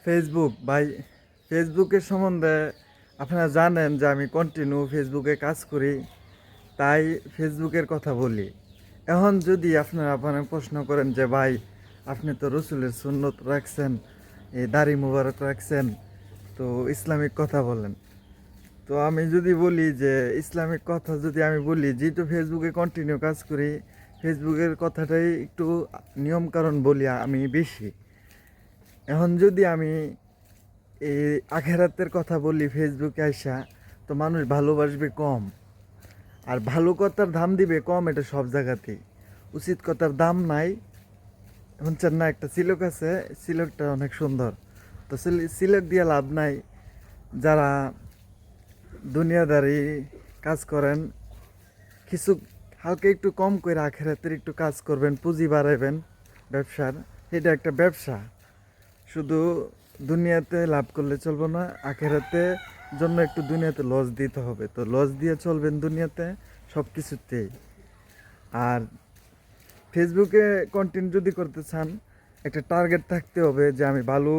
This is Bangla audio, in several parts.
ফেসবুক ভাই, ফেসবুকের সম্বন্ধে আপনারা জানেন যে আমি কন্টিনিউ ফেসবুকে কাজ করি, তাই ফেসবুকের কথা বলি। এখন যদি আপনারা প্রশ্ন করেন যে ভাই, আপনি তো রসুলের সুন্নত রাখছেন, এই দাড়ি মুবারক রাখছেন, তো ইসলামিক কথা বলেন। তো আমি যদি বলি যে ইসলামিক কথা যদি আমি বলি, যেহেতু ফেসবুকে কন্টিনিউ কাজ করি, ফেসবুকের কথাটাই একটু নিয়মকানুন বলি আমি বেশি। এখন যদি আমি এই আখেরাতের কথা বলি ফেসবুকে আইসা, তো মানুষ ভালোবাসবে কম, আর ভালো কথার দাম দিবে কম। এটা সব জায়গাতেই, উচিত কথার দাম নাই। শুনছেন না, একটা সিলক আছে, সিলকটা অনেক সুন্দর। তো সিলক দিয়ে লাভ নাই। যারা দুনিয়াদারি কাজ করেন, কিছু হালকা একটু কম করে আখেরাতের একটু কাজ করবেন, পুঁজি বাড়াইবেন ব্যবসার। এটা একটা ব্যবসা, শুধু দুনিয়াতে লাভ করলে চলবে না, আখেরাতে জন্য একটু দুনিয়াতে লস দিতে হবে। তো লস দিয়ে চলবেন দুনিয়াতে সব কিছুতেই। আর ফেসবুকে কন্টেন্ট যদি করতে চান, একটা টার্গেট থাকতে হবে যে আমি ভালো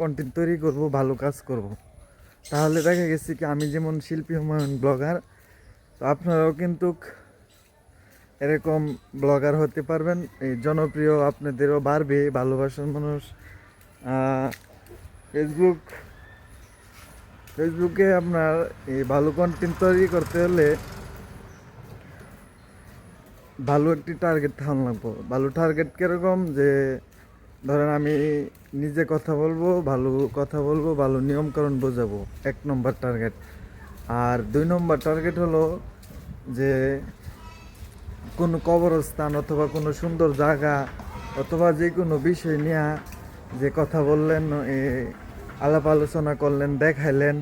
কন্টেন্ট তৈরি করব, ভালো কাজ করব। তাহলে দেখা গেছে কি, আমি যেমন শিল্পী হুমায়ুন ব্লগার, তো আপনারাও কিন্তু এরকম ব্লগার হতে পারবেন। এই জনপ্রিয় আপনাদেরও বাড়বে, ভালোবাসার মানুষ। ফেসবুক ফেসবুকে আপনার এই ভালো কন্টেন্ট তৈরি করতে হলে ভালো একটি টার্গেট থাকা লাগবো। ভালো টার্গেট কীরকম, যে ধরেন আমি নিজে কথা বলবো, ভালো নিয়মকানুন বোঝাবো, 1 নম্বর টার্গেট। আর 2 নম্বর টার্গেট হলো যে কোনো কবরস্থান অথবা কোনো সুন্দর জায়গা অথবা যে কোনো বিষয় নিয়ে যে কথা বললেন, আলাপ আলোচনা করলেন, দেখাইলেন,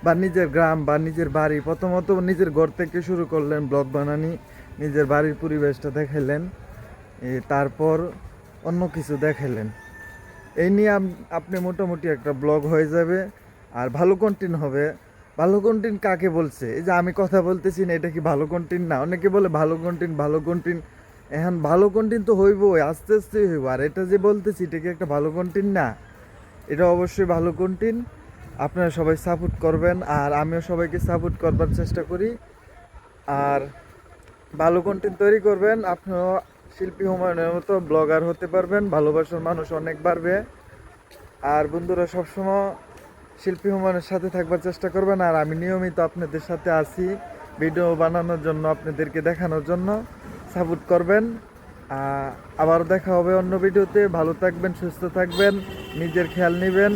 বা নিজের গ্রাম বা নিজের বাড়ি, প্রথমত নিজের ঘর থেকে শুরু করলেন ব্লগ বানানি, নিজের বাড়ির পরিবেশটা দেখাইলেন, তারপর অন্য কিছু দেখাইলেন। এই নিয়ে আপনি মোটামুটি একটা ব্লগ হয়ে যাবে। আর ভালো কন্টেন্ট হবে। ভালো কন্টেন্ট কাকে বলছে? এই যে আমি কথা বলতেছি না, এটা কি ভালো কন্টেন্ট না? অনেকে বলে ভালো কন্টেন্ট, ভালো কন্টেন্ট। এখন ভালো কন্টেন্ট তো হইবই, আস্তে আস্তে হইব। আর এটা যে বলতেছি, এটা কি একটা ভালো কন্টেন্ট না? এটা অবশ্যই ভালো কন্টেন্ট। আপনারা সবাই সাপোর্ট করবেন, আর আমিও সবাইকে সাপোর্ট করবার চেষ্টা করি। আর ভালো কন্টেন্ট তৈরি করবেন, আপনিও শিল্পী হুমায়ুনের মতো ব্লগার হতে পারবেন, ভালোবাসার মানুষ অনেক বাড়বে। আর বন্ধুরা, সবসময় শিল্পী হুমায়ুনের সাথে থাকবার চেষ্টা করবেন। আর আমি নিয়মিত আপনাদের সাথে আছি ভিডিও বানানোর জন্য, আপনাদেরকে দেখানোর জন্য। সাপোর্ট করবেন। আবার দেখা হবে অন্য ভিডিওতে। ভালো থাকবেন, সুস্থ থাকবেন, নিজের খেয়াল নেবেন।